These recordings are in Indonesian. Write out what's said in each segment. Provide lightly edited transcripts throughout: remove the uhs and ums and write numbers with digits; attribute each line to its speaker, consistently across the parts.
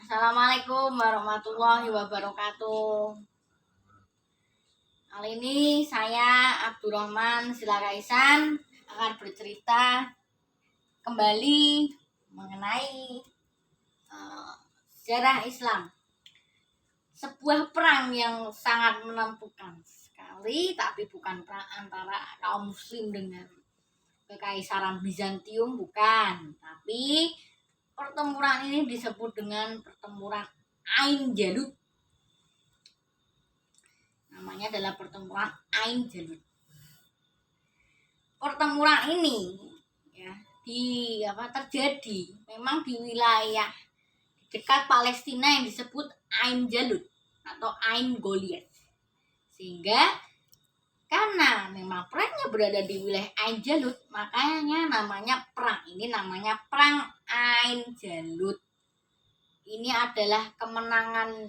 Speaker 1: Assalamualaikum warahmatullahi wabarakatuh. Kali ini saya Abdurrahman Silakaisan akan bercerita kembali mengenai sejarah Islam. Sebuah perang yang sangat menentukan sekali, tapi bukan perang antara kaum muslim dengan Kekaisaran Bizantium, bukan. Tapi pertempuran ini disebut dengan pertempuran Ain Jalut. Namanya adalah pertempuran Ain Jalut. Pertempuran ini terjadi memang di wilayah dekat Palestina yang disebut Ain Jalut atau Ain Goliath. Sehingga karena memang perangnya berada di wilayah Ain Jalut, makanya namanya perang ini namanya perang Ain Jalut. Ini adalah kemenangan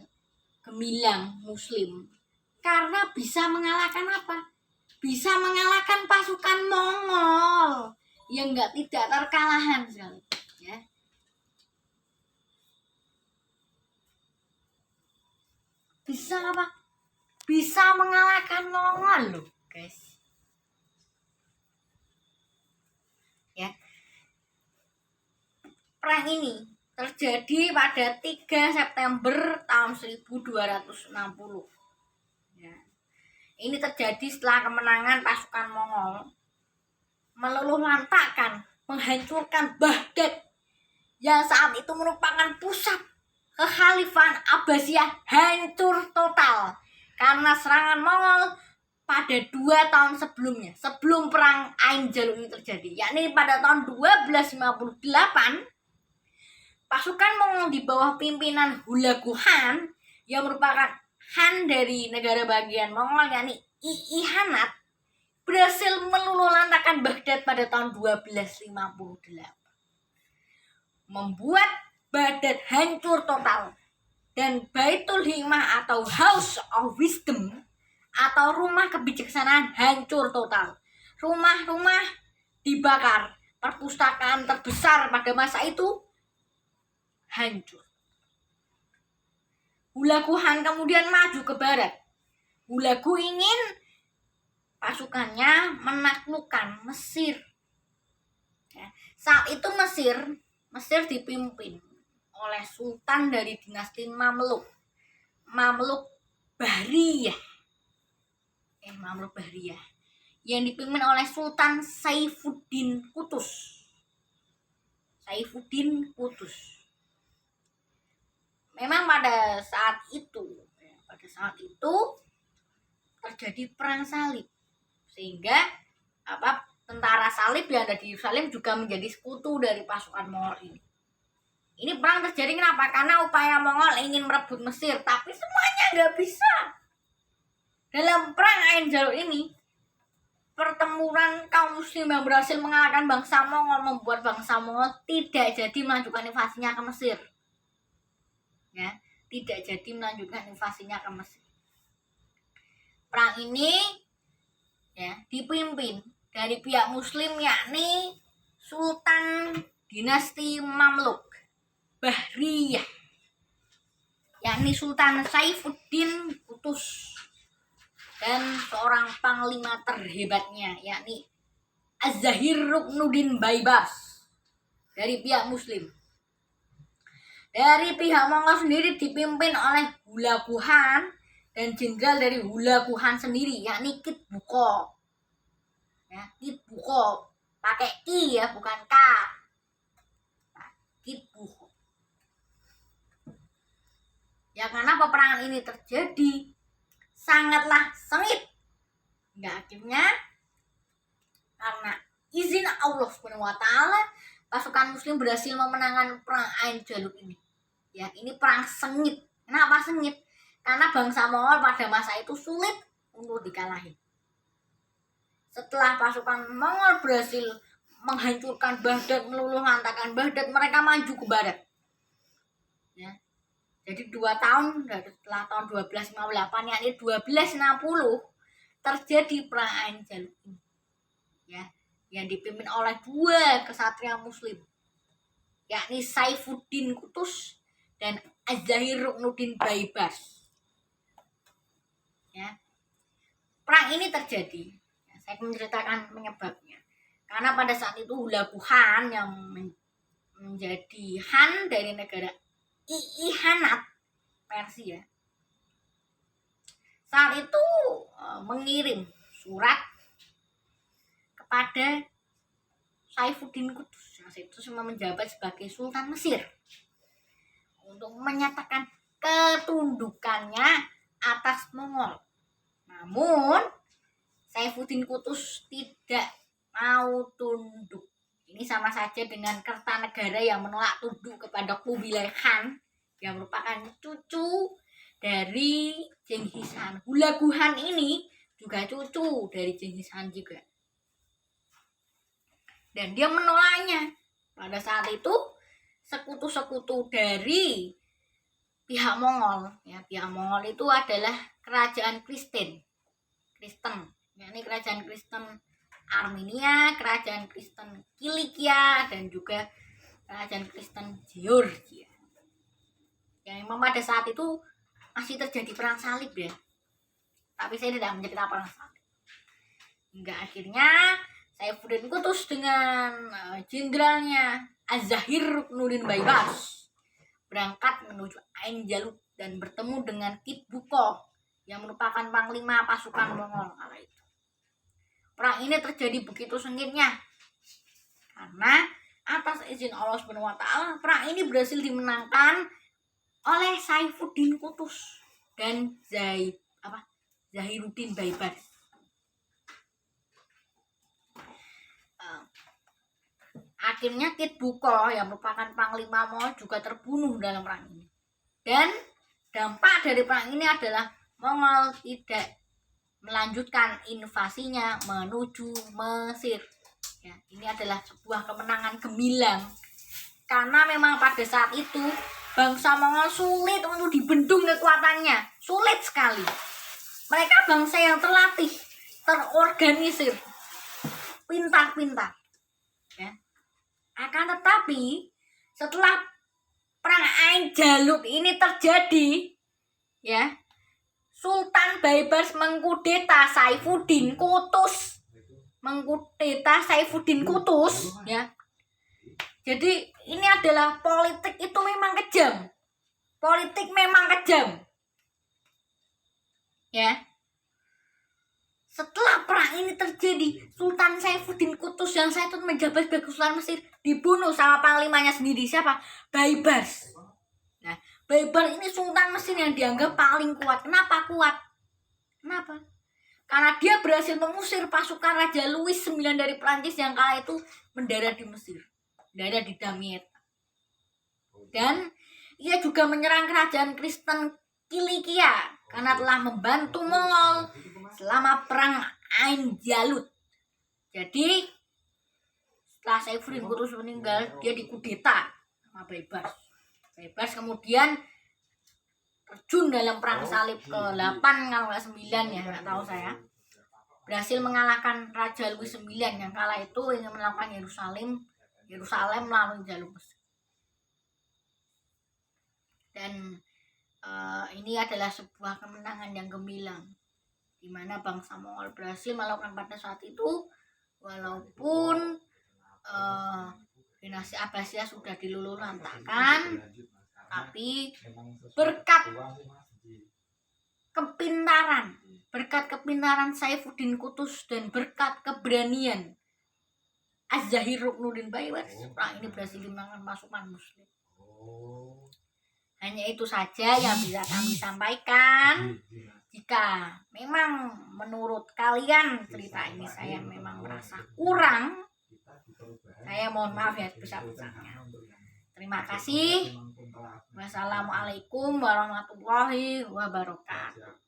Speaker 1: gemilang muslim karena bisa mengalahkan apa? Bisa mengalahkan pasukan Mongol yang tidak terkalahkan sekali, ya. Bisa apa? Bisa mengalahkan Mongol loh, guys. Ya. Perang ini terjadi pada 3 September tahun 1260. Ya. Ini terjadi setelah kemenangan pasukan Mongol meluluh lantakkan, menghancurkan Baghdad yang saat itu merupakan pusat kekhalifahan Abbasiyah, hancur total karena serangan Mongol pada 2 tahun sebelumnya, sebelum perang Ain Jalut ini terjadi, yakni pada tahun 1258. Pasukan Mongol di bawah pimpinan Hulagu Han yang merupakan Han dari negara bagian Mongol, yakni II Hanat, berhasil meluluh lantakkan Baghdad pada tahun 1258, membuat Baghdad hancur total dan Baitul Hikmah atau House of Wisdom atau rumah kebijaksanaan hancur total. Rumah-rumah dibakar, perpustakaan terbesar pada masa itu hancur. Hulagu Han kemudian maju ke barat. Hulagu ingin pasukannya menaklukkan Mesir. Saat itu Mesir dipimpin oleh sultan dari dinasti Mamluk Bahriyah. Mamluk Bahriyah yang dipimpin oleh Sultan Saifuddin Qutuz. Memang pada saat itu terjadi perang salib, sehingga tentara salib yang ada di Yerusalem juga menjadi sekutu dari pasukan Mongol ini. Ini perang terjadi kenapa? Karena upaya Mongol ingin merebut Mesir, tapi semuanya nggak bisa. Dalam perang Ain Jalut ini, pertempuran kaum muslim yang berhasil mengalahkan bangsa Mongol membuat bangsa Mongol tidak jadi melanjutkan invasinya ke Mesir. Tidak jadi melanjutkan invasinya ke Mesir. Perang ini dipimpin dari pihak muslim, yakni Sultan dinasti Mamluk Bahriyah, yakni Sultan Saifuddin Qutuz, dan seorang panglima terhebatnya, yakni Az-Zahir Ruknuddin Baibars dari pihak muslim. Dari pihak Mongol sendiri dipimpin oleh Hulagu Han dan jenderal dari Hulagu Han sendiri, yakni Kit Buko. Kit Buko pakai I ya, bukan K. Kit Buko. Ya, karena peperangan ini terjadi sangatlah sengit. Akhirnya karena izin Allah SWT, pasukan muslim berhasil memenangkan perang Ain Jalut ini. Ini perang sengit. Kenapa sengit? Karena bangsa Mongol pada masa itu sulit untuk dikalahin. Setelah pasukan Mongol berhasil menghancurkan Baghdad, meluluh lantakkan Baghdad, mereka maju ke barat. Jadi 2 tahun setelah tahun 1258, yakni 1260, terjadi perang Ain Jalut ini. Yang dipimpin oleh 2 kesatria muslim, yakni Saifuddin Qutuz dan Az-Zahir Ruknuddin Baibars. Ya. Perang ini terjadi. Ya, saya menceritakan penyebabnya. Karena pada saat itu Hulagu Khan yang menjadi Han dari negara Ihanat Persia, saat itu mengirim surat kepada Saifuddin Qutuz yang itu semua menjabat sebagai Sultan Mesir untuk menyatakan ketundukannya atas Mongol. Namun Saifuddin Qutuz tidak mau tunduk. Ini sama saja dengan Kertanegara yang menolak tunduk kepada Kubilai Khan yang merupakan cucu dari Genghis Khan. Hulagu Khan ini juga cucu dari Genghis Khan juga. Dan dia menolaknya. Pada saat itu sekutu-sekutu dari pihak Mongol, ya, pihak Mongol itu adalah kerajaan Kristen, yakni kerajaan Kristen Armenia, kerajaan Kristen Kilikia, dan juga kerajaan Kristen Georgia. Yang memang pada saat itu masih terjadi perang salib ya. Tapi saya tidak menceritakan perang salib. Hingga akhirnya Saifuddin Qutuz dengan jenderalnya Az-Zahir Ruknuddin Baibars berangkat menuju Ain Jalut dan bertemu dengan Kit Buko yang merupakan panglima pasukan Mongol kala itu. Perang ini terjadi begitu sengitnya karena atas izin Allah Subhanahu wa taala perang ini berhasil dimenangkan oleh Saifuddin Qutuz dan Zahiruddin Baibars. Akhirnya Kit Buko yang merupakan panglima Mongol juga terbunuh dalam perang ini. Dan dampak dari perang ini adalah Mongol tidak melanjutkan invasinya menuju Mesir. Ya, ini adalah sebuah kemenangan gemilang karena memang pada saat itu bangsa Mongol sulit untuk dibendung kekuatannya, sulit sekali. Mereka bangsa yang terlatih, terorganisir, pintar-pintar. Ya. Akan tetapi setelah perang Ain Jalut ini terjadi, ya, Sultan Baibars mengkudeta Saifuddin Qutuz, ya. Jadi ini adalah politik itu memang kejam, ya. Setelah perang ini terjadi, Sultan Saifuddin Qutuz yang saat itu menjabat sebagai Sultan Mesir dibunuh sama panglimanya sendiri. Siapa? Baibars. Nah, Baibars ini Sultan Mesir yang dianggap paling kuat. Kenapa kuat? Kenapa? Karena dia berhasil mengusir pasukan Raja Louis IX dari Prancis yang kala itu mendarat di Mesir, mendarat di Damietta. Dan ia juga menyerang kerajaan Kristen Kilikia karena telah membantu Mongol selama perang Ain Jalut. Jadi setelah Saifuddin Qutuz meninggal, dia dikudeta sama Baibars. Baibars kemudian terjun dalam perang salib ke-8 kalau nggak 9 ya, nggak tahu saya. Berhasil mengalahkan Raja Louis IX yang kala itu ingin melakukan Yerusalem melalui jalur Mesir. Dan ini adalah sebuah kemenangan yang gemilang di mana bangsa Mongol berhasil melakukan pada saat itu, walaupun dinasti Abbasiyah sudah diluluhlantahkan, tapi berkat kepintaran Saifuddin Qutuz dan berkat keberanian Az-Zahir Ruknuddin Baibars, perang ini berhasil dimenangkan pasukan Muslim. Hanya itu saja yang bisa kami sampaikan. Jika memang menurut kalian cerita ini saya memang merasa kurang, saya mohon maaf ya sebesar-besarnya. Terima kasih. Wassalamualaikum warahmatullahi wabarakatuh.